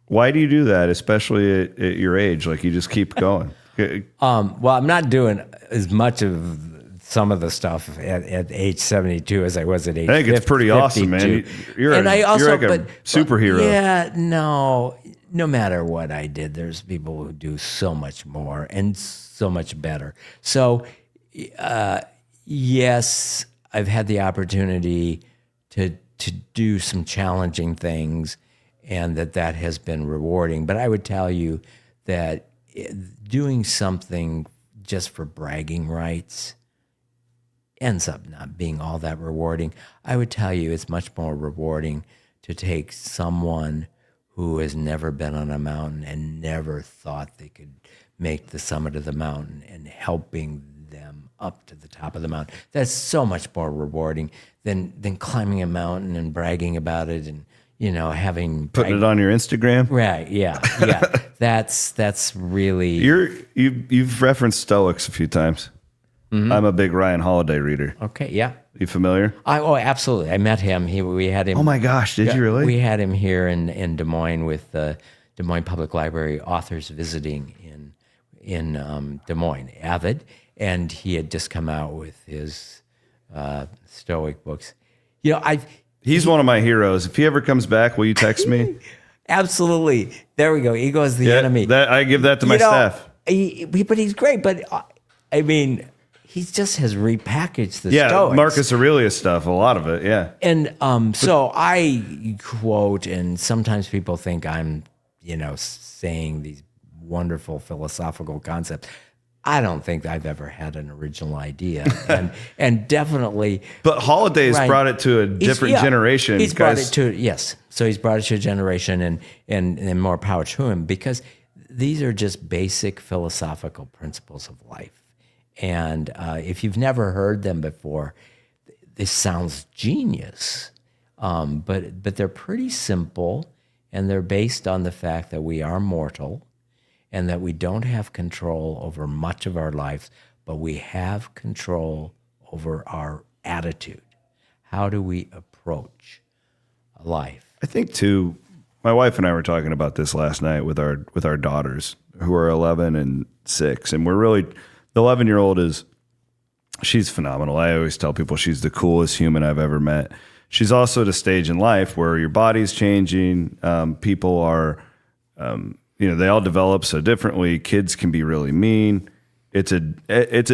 Why do you do that, especially at your age? Like, you just keep going. Well, I'm not doing as much of some of the stuff at age 72 as I was at age 52. I think it's pretty awesome, man. You're like a superhero. Yeah, no matter what I did, there's people who do so much more and so much better. So, yes, I've had the opportunity to do some challenging things, and that has been rewarding. But I would tell you that doing something just for bragging rights ends up not being all that rewarding. I would tell you it's much more rewarding to take someone who has never been on a mountain and never thought they could make the summit of the mountain and helping them up to the top of the mountain. That's so much more rewarding than climbing a mountain and bragging about it and putting it on your Instagram. Right. Yeah. That's really. You've referenced Stoics a few times. Mm-hmm. I'm a big Ryan Holiday reader. Okay. Yeah. You familiar? Absolutely. I met him. We had him. Oh my gosh! Did you really? We had him here in Des Moines with the Des Moines Public Library authors visiting in Des Moines, avid, and he had just come out with his Stoic books. He's one of my heroes. If he ever comes back, will you text me? Absolutely. There we go. Ego is the enemy. I give that to my staff. But he's great. But he just has repackaged the Stoics. Marcus Aurelius stuff, a lot of it, yeah. And so I quote, and sometimes people think I'm, saying these wonderful philosophical concepts. I don't think I've ever had an original idea, and definitely. But Holiday's brought it to a different generation. He's brought it to So he's brought it to a generation, and more power to him, because these are just basic philosophical principles of life. And if you've never heard them before, this sounds genius, but they're pretty simple, and they're based on the fact that we are mortal, and that we don't have control over much of our lives, but we have control over our attitude. How do we approach life? I think too, my wife and I were talking about this last night with our daughters, who are 11 and 6, and we're really, the 11-year-old she's phenomenal. I always tell people she's the coolest human I've ever met. She's also at a stage in life where your body's changing. People are, they all develop so differently. Kids can be really mean. It's a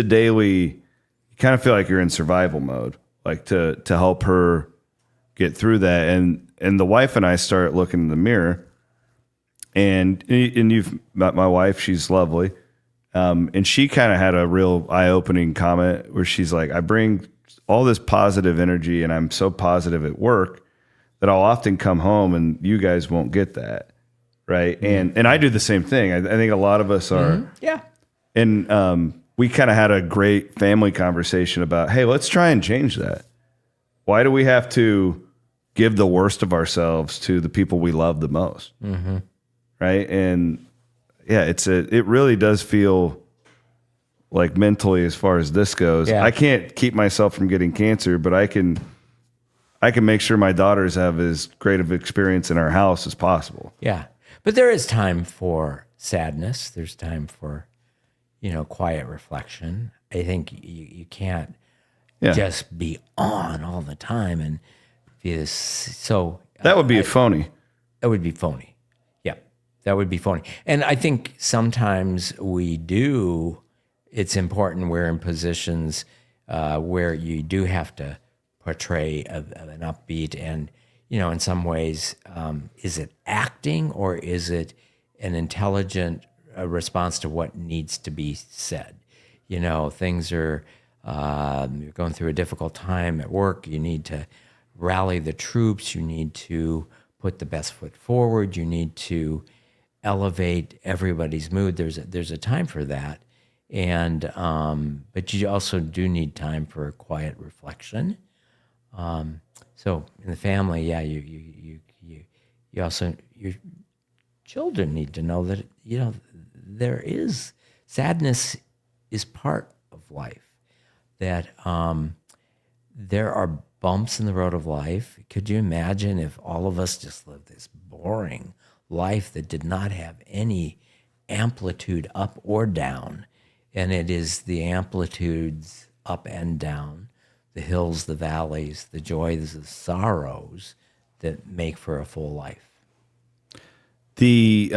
daily, you kind of feel like you're in survival mode, like to help her get through that. And the wife and I start looking in the mirror, and you've met my wife. She's lovely. And she kind of had a real eye-opening comment where she's like, I bring all this positive energy, and I'm so positive at work that I'll often come home and you guys won't get that. Right. Mm-hmm. And I do the same thing. I think a lot of us are. Mm-hmm. Yeah. And we kind of had a great family conversation about, hey, let's try and change that. Why do we have to give the worst of ourselves to the people we love the most? Mm-hmm. Right. And yeah, it really does feel like mentally as far as this goes. Yeah. I can't keep myself from getting cancer, but I can make sure my daughters have as great of experience in our house as possible. Yeah. But there is time for sadness. There's time for, quiet reflection. I think you can't just be on all the time and be this. So That would be phony. that would be phony. Yeah. That would be phony. And I think sometimes it's important we're in positions where you do have to portray an upbeat and, in some ways, is it acting or is it an intelligent response to what needs to be said? Things are, you're going through a difficult time at work. You need to rally the troops. You need to put the best foot forward. You need to elevate everybody's mood. There's a time for that. And, but you also do need time for quiet reflection. So in the family, you also, your children need to know that, sadness is part of life, that, there are bumps in the road of life. Could you imagine if all of us just lived this boring life that did not have any amplitude up or down? And it is the amplitudes up and down, the hills, the valleys, the joys, the sorrows that make for a full life. The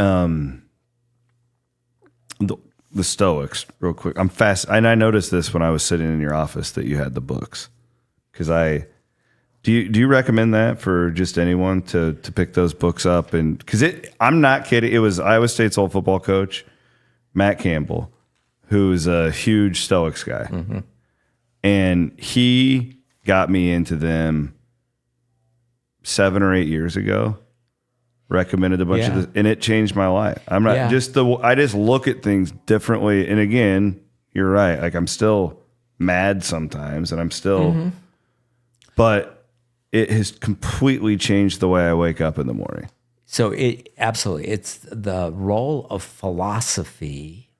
Stoics, real quick. I'm fast, and I noticed this when I was sitting in your office that you had the books. Because do you recommend that for just anyone to pick those books up? And because I'm not kidding, it was Iowa State's old football coach, Matt Campbell, who's a huge Stoics guy. Mm-hmm. And he got me into them 7 or 8 years ago. Recommended a bunch of this, and it changed my life. I'm not I just look at things differently. And again, you're right. Like I'm still mad sometimes, and I'm still, but it has completely changed the way I wake up in the morning. So absolutely, it's the role of philosophy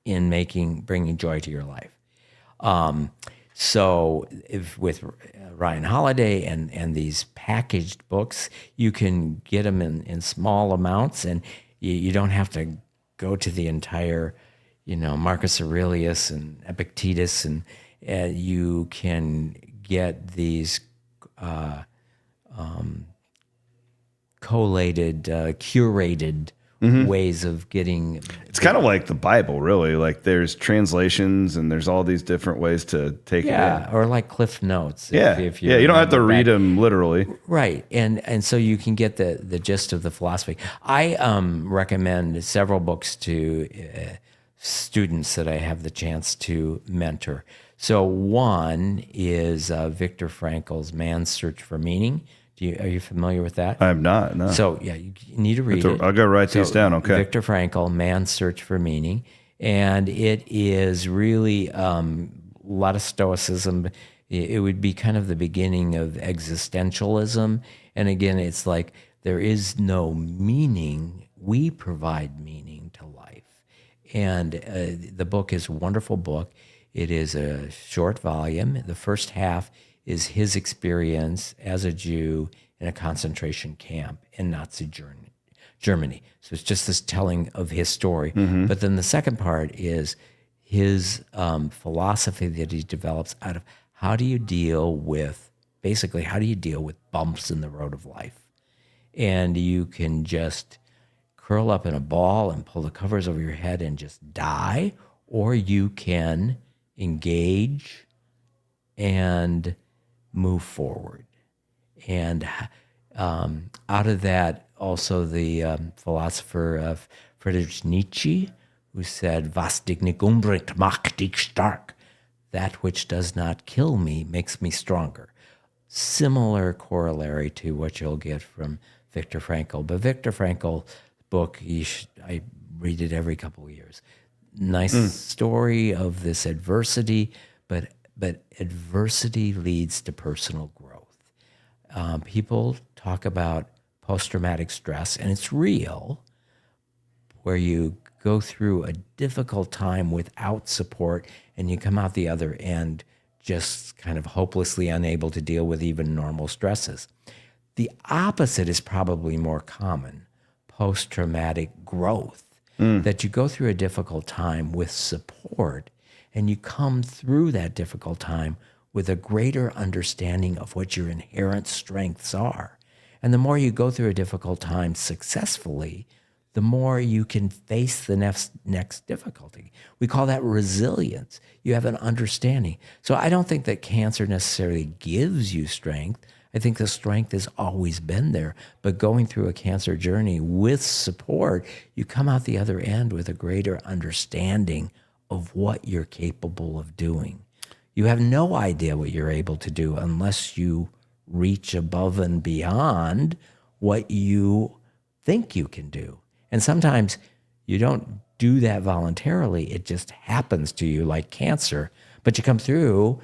in bringing joy to your life. So with Ryan Holiday and these packaged books, you can get them in small amounts, and you don't have to go to the entire, Marcus Aurelius and Epictetus, and you can get these collated, curated ways of getting. It's kind of like the Bible, really. Like there's translations and there's all these different ways to take it in. Or like Cliff Notes. If you don't have to read them literally. Right. And so you can get the gist of the philosophy. I recommend several books to students that I have the chance to mentor. So one is Viktor Frankl's Man's Search for Meaning. Are you familiar with that? I'm not, no. So, you need to read it. I'll go write these down, okay. Viktor Frankl, Man's Search for Meaning. And it is really a lot of stoicism. It would be kind of the beginning of existentialism. And again, it's like there is no meaning. We provide meaning to life. And the book is a wonderful book. It is a short volume. The first half is his experience as a Jew in a concentration camp in Nazi Germany. So it's just this telling of his story. Mm-hmm. But then the second part is his philosophy that he develops out of how do you deal with bumps in the road of life. And you can just curl up in a ball and pull the covers over your head and just die, or you can engage and move forward. And out of that, also the philosopher Friedrich Nietzsche, who said, "Was dich nicht umbringt, macht dich stark." That which does not kill me makes me stronger. Similar corollary to what you'll get from Viktor Frankl. But Viktor Frankl's book, I read it every couple of years. Nice story of this adversity, but adversity leads to personal growth. People talk about post-traumatic stress, and it's real, where you go through a difficult time without support, and you come out the other end just kind of hopelessly unable to deal with even normal stresses. The opposite is probably more common, post-traumatic growth, that you go through a difficult time with support, and you come through that difficult time with a greater understanding of what your inherent strengths are. And the more you go through a difficult time successfully, the more you can face the next difficulty. We call that resilience. You have an understanding. So I don't think that cancer necessarily gives you strength. I think the strength has always been there. But going through a cancer journey with support, you come out the other end with a greater understanding of what you're capable of doing. You have no idea what you're able to do unless you reach above and beyond what you think you can do. And sometimes you don't do that voluntarily. It just happens to you like cancer. But you come through,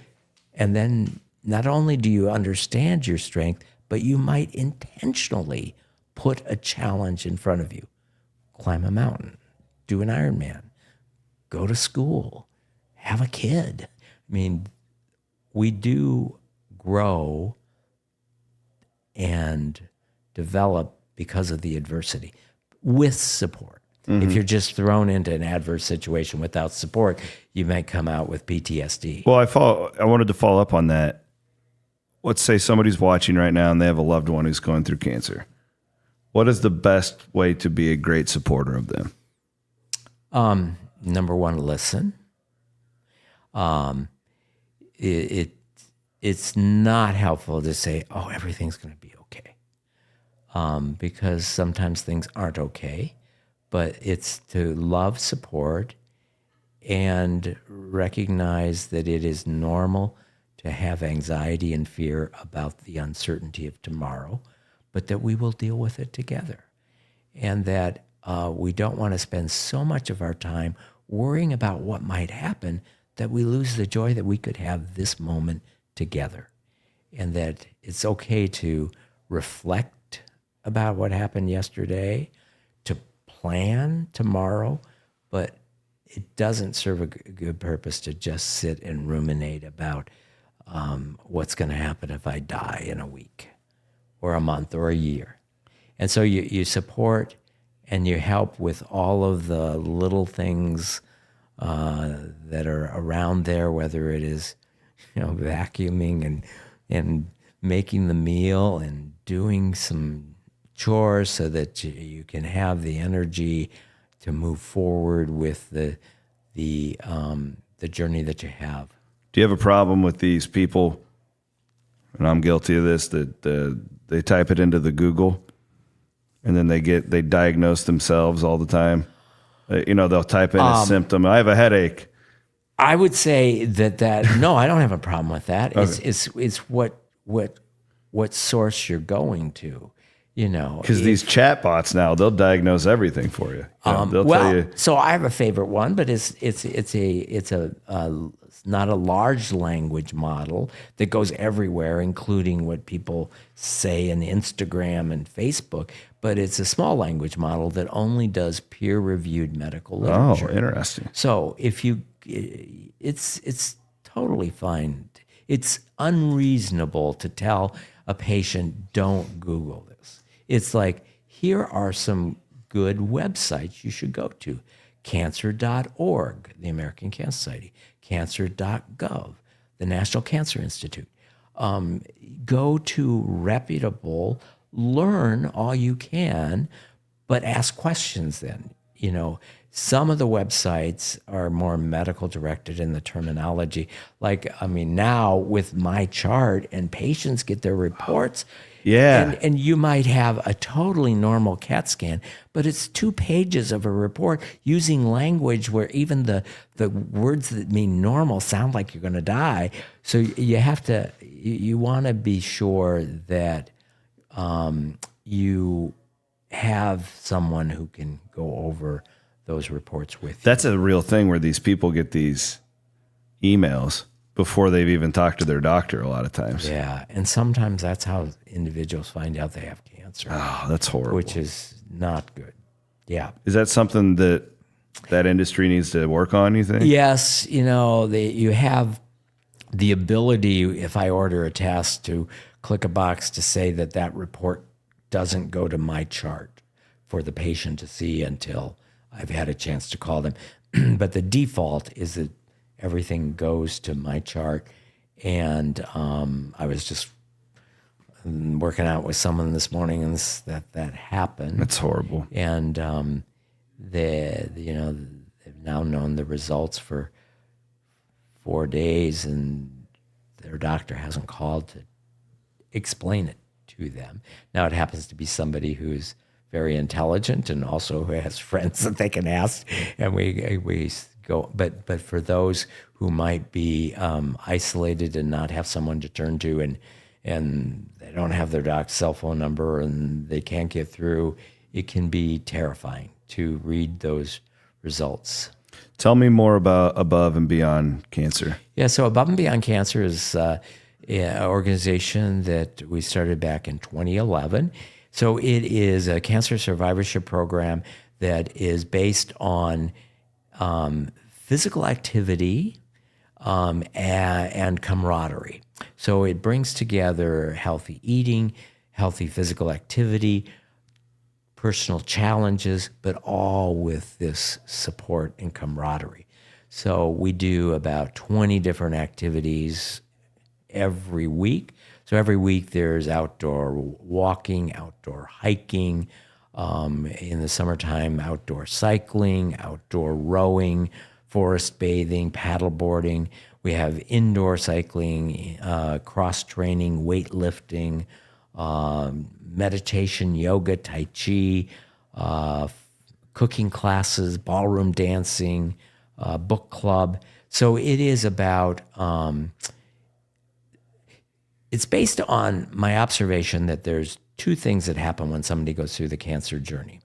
and then not only do you understand your strength, but you might intentionally put a challenge in front of you. Climb a mountain, do an Ironman, go to school, have a kid. I mean, we do grow and develop because of the adversity with support. If you're just thrown into an adverse situation without support, you might come out with PTSD. Well, I wanted to follow up on that. Let's say somebody's watching right now and they have a loved one who's going through cancer. What is the best way to be a great supporter of them? Number one, listen. It's not helpful to say, oh, everything's going to be okay. Because sometimes things aren't okay. But it's to love, support, and recognize that it is normal to have anxiety and fear about the uncertainty of tomorrow, but that we will deal with it together. And that we don't want to spend so much of our time worrying about what might happen that we lose the joy that we could have this moment together. And that it's okay to reflect about what happened yesterday, to plan tomorrow, but it doesn't serve a good purpose to just sit and ruminate about what's going to happen if I die in a week or a month or a year. And so you support and you help with all of the little things that are around there, whether it is, vacuuming and making the meal and doing some chores so that you can have the energy to move forward with the journey that you have. Do you have a problem with these people, and I'm guilty of this, that they type it into the Google and then they diagnose themselves all the time? They'll type in a symptom. I have a headache. I would say that no, I don't have a problem with that. Okay. It's what source you're going to. Because these chat bots now, they'll diagnose everything for you. They'll tell you. So I have a favorite one, but it's not a large language model that goes everywhere, including what people say in Instagram and Facebook. But it's a small language model that only does peer-reviewed medical literature. Oh, interesting. So it's totally fine. It's unreasonable to tell a patient, don't Google this. It's like, here are some good websites you should go to. Cancer.org, the American Cancer Society. Cancer.gov, the National Cancer Institute. Go to reputable, learn all you can, but ask questions then. Some of the websites are more medical directed in the terminology. Now with my chart and patients get their reports. Yeah. And you might have a totally normal CAT scan, but it's 2 pages of a report using language where even the words that mean normal sound like you're going to die. So you want to be sure that you have someone who can go over those reports with you. That's a real thing where these people get these emails before they've even talked to their doctor a lot of times. Yeah, and sometimes that's how individuals find out they have cancer. Oh, that's horrible. Which is not good. Yeah. Is that something that that industry needs to work on, you think? Yes, you have the ability, if I order a test, to click a box to say that report doesn't go to my chart for the patient to see until I've had a chance to call them. But the default is that everything goes to my chart. And I was just working out with someone this morning, and that happened. That's horrible. And they've now known the results for 4 days, and their doctor hasn't called to explain it to them. Now it happens to be somebody who's very intelligent and also who has friends that they can ask, and we go. But for those who might be isolated and not have someone to turn to, and they don't have their doc's cell phone number and they can't get through, it can be terrifying to read those results. Tell me more about Above and Beyond Cancer. Yeah, so Above and Beyond Cancer is an organization that we started back in 2011. So it is a cancer survivorship program that is based on physical activity and camaraderie. So it brings together healthy eating, healthy physical activity, personal challenges, but all with this support and camaraderie. So we do about 20 different activities every week. So every week there's outdoor walking, outdoor hiking, in the summertime, outdoor cycling, outdoor rowing, forest bathing, paddle boarding. We have indoor cycling, cross training, weightlifting, meditation, yoga, tai chi, cooking classes, ballroom dancing, book club. So it is about, it's based on my observation that there's two things that happen when somebody goes through the cancer journey.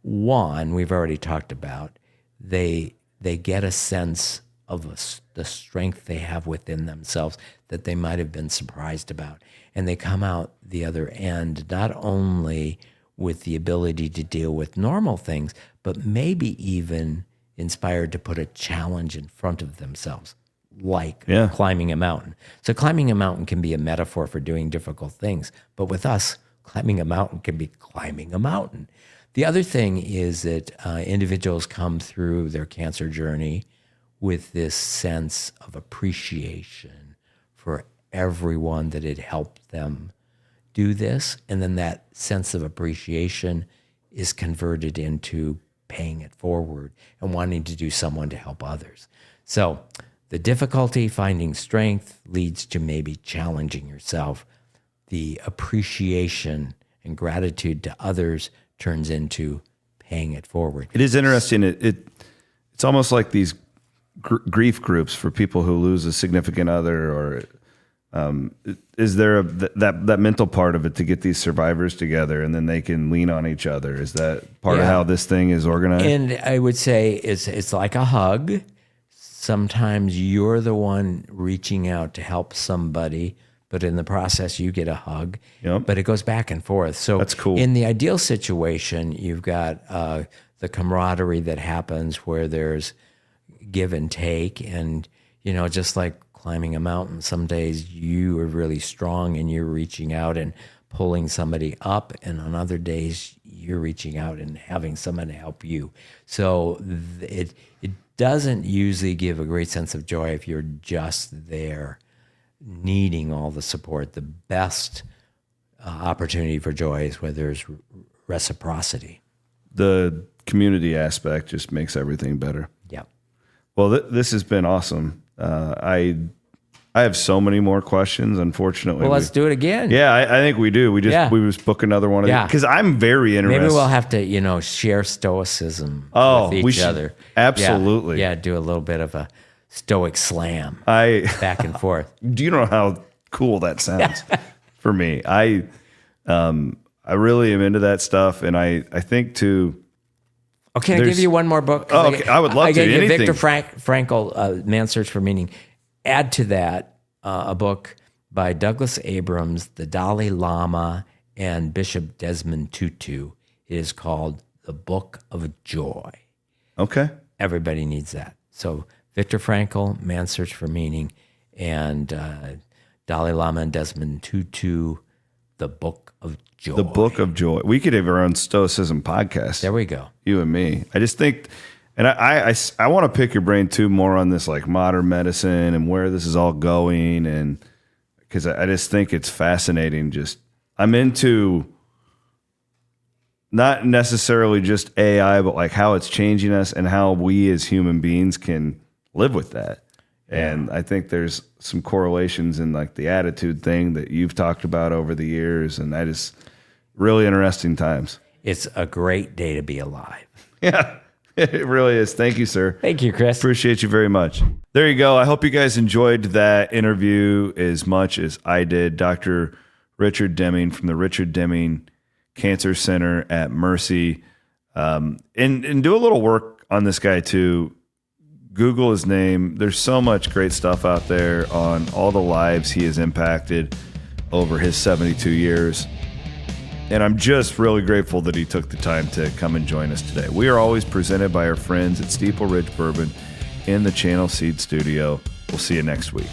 One, we've already talked about, they get a sense of the strength they have within themselves that they might have been surprised about. And they come out the other end not only with the ability to deal with normal things, but maybe even inspired to put a challenge in front of themselves, like climbing a mountain. So climbing a mountain can be a metaphor for doing difficult things. But with us, climbing a mountain can be climbing a mountain. The other thing is that individuals come through their cancer journey with this sense of appreciation for everyone that had helped them do this. And then that sense of appreciation is converted into paying it forward and wanting to do someone to help others. So the difficulty, finding strength, leads to maybe challenging yourself. The appreciation and gratitude to others turns into paying it forward. It is interesting. It's almost like these grief groups for people who lose a significant other, or is there that mental part of it to get these survivors together and then they can lean on each other? Is that part of how this thing is organized? And I would say it's like a hug. Sometimes you're the one reaching out to help somebody, but in the process you get a hug. Yep. But it goes back and forth. So that's cool. In the ideal situation, you've got the camaraderie that happens where there's give and take, and just like climbing a mountain, some days you are really strong and you're reaching out and pulling somebody up, and on other days you're reaching out and having someone to help you. So it doesn't usually give a great sense of joy if you're just there needing all the support. The best opportunity for joy is where there's reciprocity. The community aspect just makes everything better. Yeah. Well, this has been awesome. I have so many more questions. Unfortunately, well, let's do it again. Yeah, I think we do. We just book another one of these because I'm very interested. Maybe we'll have to share stoicism with each other. Absolutely. Yeah, do a little bit of a stoic slam back and forth. Do you know how cool that sounds for me? I really am into that stuff, and I think too. Okay, I'll give you one more book. Oh, okay. I would love to. I gave you Anything. Viktor Frankl, Man's Search for Meaning. Add to that a book by Douglas Abrams, the Dalai Lama, and Bishop Desmond Tutu. It is called The Book of Joy. Okay. everybody needs that. So Viktor Frankl, Man's Search for Meaning, and Dalai Lama and Desmond Tutu, The Book of Joy. The Book of Joy. We could have our own stoicism podcast. There we go. You and me. I just think, and I want to pick your brain too more on this like modern medicine and where this is all going, and because I just think it's fascinating. I'm into not necessarily just AI, but like how it's changing us and how we as human beings can live with that. And I think there's some correlations in like the attitude thing that you've talked about over the years. And that is really interesting times. It's a great day to be alive. Yeah, it really is. Thank you, sir. Thank you, Chris. Appreciate you very much. There you go. I hope you guys enjoyed that interview as much as I did. Dr. Richard Deming from the Richard Deming Cancer Center at Mercy. And do a little work on this guy too. Google his name. There's so much great stuff out there on all the lives he has impacted over his 72 years. And I'm just really grateful that he took the time to come and join us today. We are always presented by our friends at Steeple Ridge Bourbon in the Channel Seed Studio. We'll see you next week.